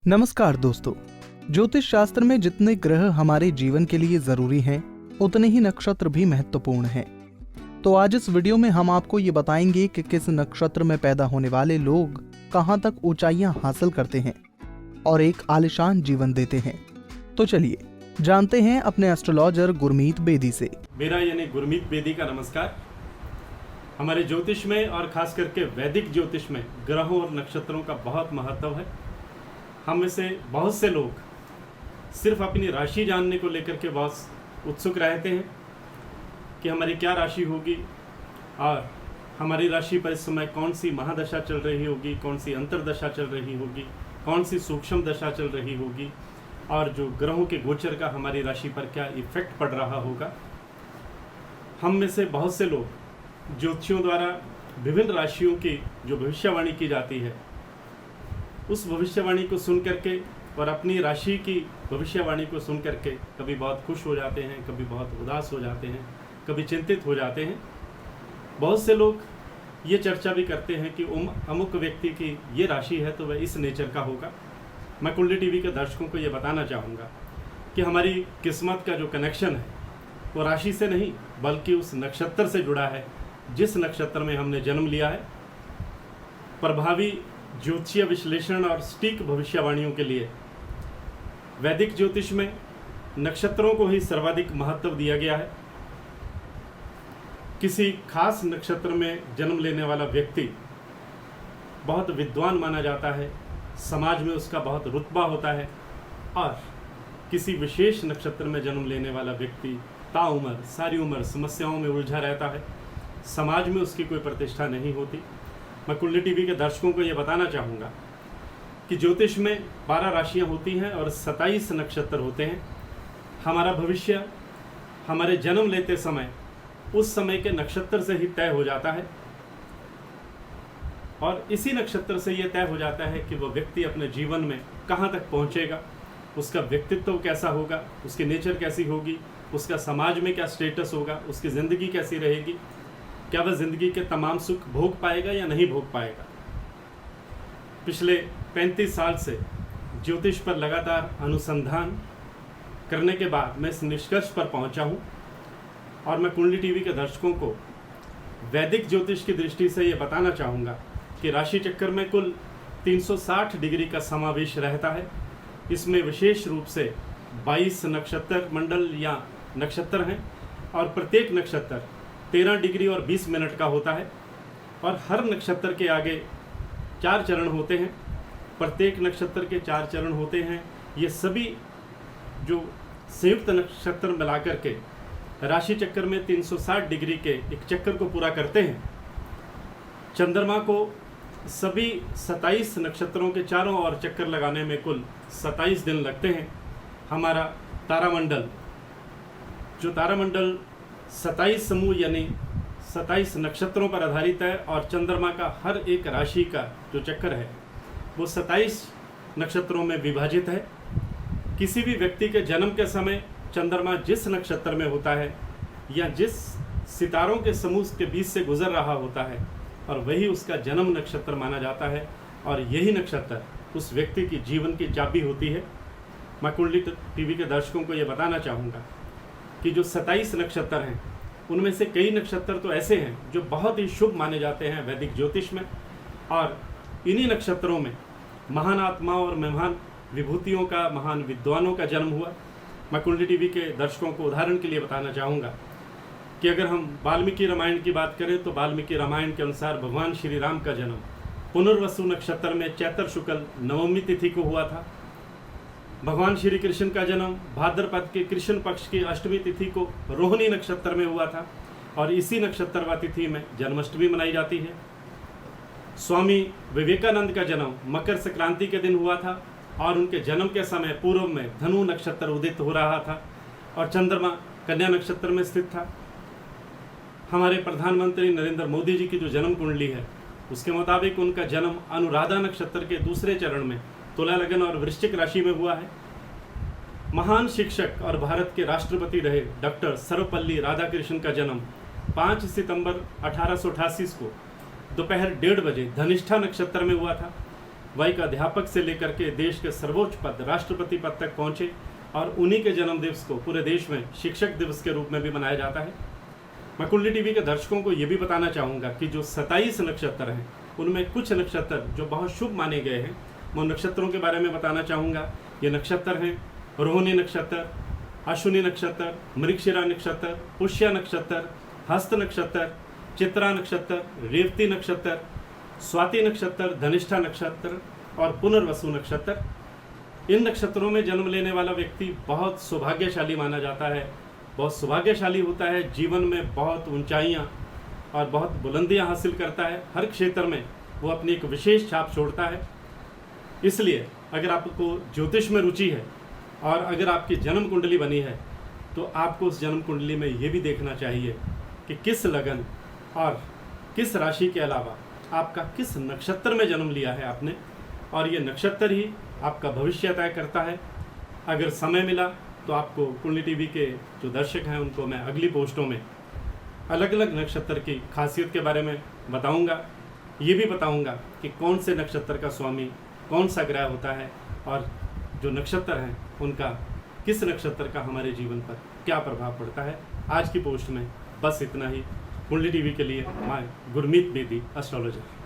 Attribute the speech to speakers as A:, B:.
A: नमस्कार दोस्तों। ज्योतिष शास्त्र में जितने ग्रह हमारे जीवन के लिए जरूरी हैं, उतने ही नक्षत्र भी महत्वपूर्ण हैं। तो आज इस वीडियो में हम आपको ये बताएंगे कि किस नक्षत्र में पैदा होने वाले लोग कहां तक ऊंचाइयां हासिल करते हैं और एक आलिशान जीवन देते हैं। तो चलिए जानते हैं अपने एस्ट्रोलॉजर गुरमीत बेदी से।
B: मेरा यानी गुरमीत बेदी का नमस्कार। हमारे ज्योतिष में और खास करके वैदिक ज्योतिष में ग्रहों और नक्षत्रों का बहुत महत्व है। हम में से बहुत से लोग सिर्फ अपनी राशि जानने को लेकर के बहुत उत्सुक रहते हैं कि हमारी क्या राशि होगी और हमारी राशि पर इस समय कौन सी महादशा चल रही होगी, कौन सी अंतर्दशा चल रही होगी, कौन सी सूक्ष्म दशा चल रही होगी और जो ग्रहों के गोचर का हमारी राशि पर क्या इफेक्ट पड़ रहा होगा। हम में से बहुत से लोग ज्योतिषियों द्वारा विभिन्न राशियों की जो भविष्यवाणी की जाती है, उस भविष्यवाणी को सुन करके और अपनी राशि की भविष्यवाणी को सुन करके कभी बहुत खुश हो जाते हैं, कभी बहुत उदास हो जाते हैं, कभी चिंतित हो जाते हैं। बहुत से लोग ये चर्चा भी करते हैं कि अमुक व्यक्ति की ये राशि है तो वह इस नेचर का होगा। मैं कुंडली टीवी के दर्शकों को ये बताना चाहूँगा कि हमारी किस्मत का जो कनेक्शन है वो राशि से नहीं बल्कि उस नक्षत्र से जुड़ा है जिस नक्षत्र में हमने जन्म लिया है। प्रभावी ज्योतिषीय विश्लेषण और सटीक भविष्यवाणियों के लिए वैदिक ज्योतिष में नक्षत्रों को ही सर्वाधिक महत्व दिया गया है। किसी खास नक्षत्र में जन्म लेने वाला व्यक्ति बहुत विद्वान माना जाता है, समाज में उसका बहुत रुतबा होता है, और किसी विशेष नक्षत्र में जन्म लेने वाला व्यक्ति ताउम्र सारी उम्र समस्याओं में उलझा रहता है, समाज में उसकी कोई प्रतिष्ठा नहीं होती। मैं कुंडली टीवी के दर्शकों को ये बताना चाहूँगा कि ज्योतिष में 12 राशियाँ होती हैं और 27 नक्षत्र होते हैं। हमारा भविष्य हमारे जन्म लेते समय उस समय के नक्षत्र से ही तय हो जाता है और इसी नक्षत्र से ये तय हो जाता है कि वह व्यक्ति अपने जीवन में कहाँ तक पहुँचेगा, उसका व्यक्तित्व कैसा होगा, उसकी नेचर कैसी होगी, उसका समाज में क्या स्टेटस होगा, उसकी ज़िंदगी कैसी रहेगी, क्या वह ज़िंदगी के तमाम सुख भोग पाएगा या नहीं भोग पाएगा। पिछले 35 साल से ज्योतिष पर लगातार अनुसंधान करने के बाद मैं इस निष्कर्ष पर पहुंचा हूं और मैं कुंडली टीवी के दर्शकों को वैदिक ज्योतिष की दृष्टि से ये बताना चाहूँगा कि राशि चक्कर में कुल 360 डिग्री का समावेश रहता है। इसमें विशेष रूप से 22 नक्षत्र मंडल या नक्षत्र हैं और प्रत्येक नक्षत्र 13 डिग्री और 20 मिनट का होता है और हर नक्षत्र के आगे 4 चरण होते हैं। प्रत्येक नक्षत्र के 4 चरण होते हैं। ये सभी जो संयुक्त नक्षत्र मिलाकर के राशि चक्कर में 360 डिग्री के एक चक्कर को पूरा करते हैं। चंद्रमा को सभी 27 नक्षत्रों के चारों ओर चक्कर लगाने में कुल 27 दिन लगते हैं। हमारा तारामंडल, जो तारामंडल 27 समूह यानी 27 नक्षत्रों पर आधारित है और चंद्रमा का हर एक राशि का जो चक्कर है वो 27 नक्षत्रों में विभाजित है। किसी भी व्यक्ति के जन्म के समय चंद्रमा जिस नक्षत्र में होता है या जिस सितारों के समूह के बीच से गुजर रहा होता है और वही उसका जन्म नक्षत्र माना जाता है और यही नक्षत्र उस व्यक्ति की जीवन की चाबी होती है। मैं कुंडली टीवी के दर्शकों को ये बताना चाहूँगा कि जो 27 नक्षत्र हैं उनमें से कई नक्षत्र तो ऐसे हैं जो बहुत ही शुभ माने जाते हैं वैदिक ज्योतिष में, और इन्हीं नक्षत्रों में महान आत्माओं और महान विभूतियों का, महान विद्वानों का जन्म हुआ। मैं कुंडली टीवी के दर्शकों को उदाहरण के लिए बताना चाहूँगा कि अगर हम वाल्मीकि रामायण की बात करें तो वाल्मीकि रामायण के अनुसार भगवान श्री राम का जन्म पुनर्वसु नक्षत्र में चैत्र शुक्ल नवमी तिथि को हुआ था। भगवान श्री कृष्ण का जन्म भाद्रपद के कृष्ण पक्ष की अष्टमी तिथि को रोहिणी नक्षत्र में हुआ था और इसी नक्षत्र व तिथि में जन्माष्टमी मनाई जाती है। स्वामी विवेकानंद का जन्म मकर संक्रांति के दिन हुआ था और उनके जन्म के समय पूर्व में धनु नक्षत्र उदित हो रहा था और चंद्रमा कन्या नक्षत्र में स्थित था। हमारे प्रधानमंत्री नरेंद्र मोदी जी की जो जन्म कुंडली है उसके मुताबिक उनका जन्म अनुराधा नक्षत्र के दूसरे चरण में तुला लगन और वृश्चिक राशि में हुआ है। महान शिक्षक और भारत के राष्ट्रपति रहे डॉक्टर सर्वपल्ली राधाकृष्णन का जन्म 5 सितंबर 1888 को दोपहर 1:30 बजे धनिष्ठा नक्षत्र में हुआ था। वह एक अध्यापक से लेकर के देश के सर्वोच्च पद राष्ट्रपति पद तक पहुँचे और उन्हीं के जन्म दिवस को पूरे देश में शिक्षक दिवस के रूप में भी मनाया जाता है। मैं कुंडली टीवी के दर्शकों को ये भी बताना चाहूँगा कि जो 27 नक्षत्र हैं उनमें कुछ नक्षत्र जो बहुत शुभ माने गए हैं, मैं उन नक्षत्रों के बारे में बताना चाहूँगा। ये नक्षत्र हैं रोहिणी नक्षत्र, अश्विनी नक्षत्र, मृगशिरा नक्षत्र, पुष्य नक्षत्र, हस्त नक्षत्र, चित्रा नक्षत्र, रेवती नक्षत्र, स्वाति नक्षत्र, धनिष्ठा नक्षत्र और पुनर्वसु नक्षत्र। इन नक्षत्रों में जन्म लेने वाला व्यक्ति बहुत सौभाग्यशाली माना जाता है, बहुत सौभाग्यशाली होता है, जीवन में बहुत ऊंचाइयां और बहुत बुलंदियां हासिल करता है, हर क्षेत्र में वो अपनी एक विशेष छाप छोड़ता है। इसलिए अगर आपको ज्योतिष में रुचि है और अगर आपकी जन्म कुंडली बनी है तो आपको उस जन्म कुंडली में ये भी देखना चाहिए कि किस लगन और किस राशि के अलावा आपका किस नक्षत्र में जन्म लिया है आपने, और ये नक्षत्र ही आपका भविष्य तय करता है। अगर समय मिला तो आपको कुंडली टीवी के जो दर्शक हैं उनको मैं अगली पोस्टों में अलग अलग नक्षत्र की खासियत के बारे में बताऊंगा। ये भी बताऊंगा कि कौन से नक्षत्र का स्वामी कौन सा ग्रह होता है और जो नक्षत्र हैं उनका किस नक्षत्र का हमारे जीवन पर क्या प्रभाव पड़ता है। आज की पोस्ट में बस इतना ही। कुंडली टीवी के लिए मैं गुरमीत बेदी, एस्ट्रोलॉजर।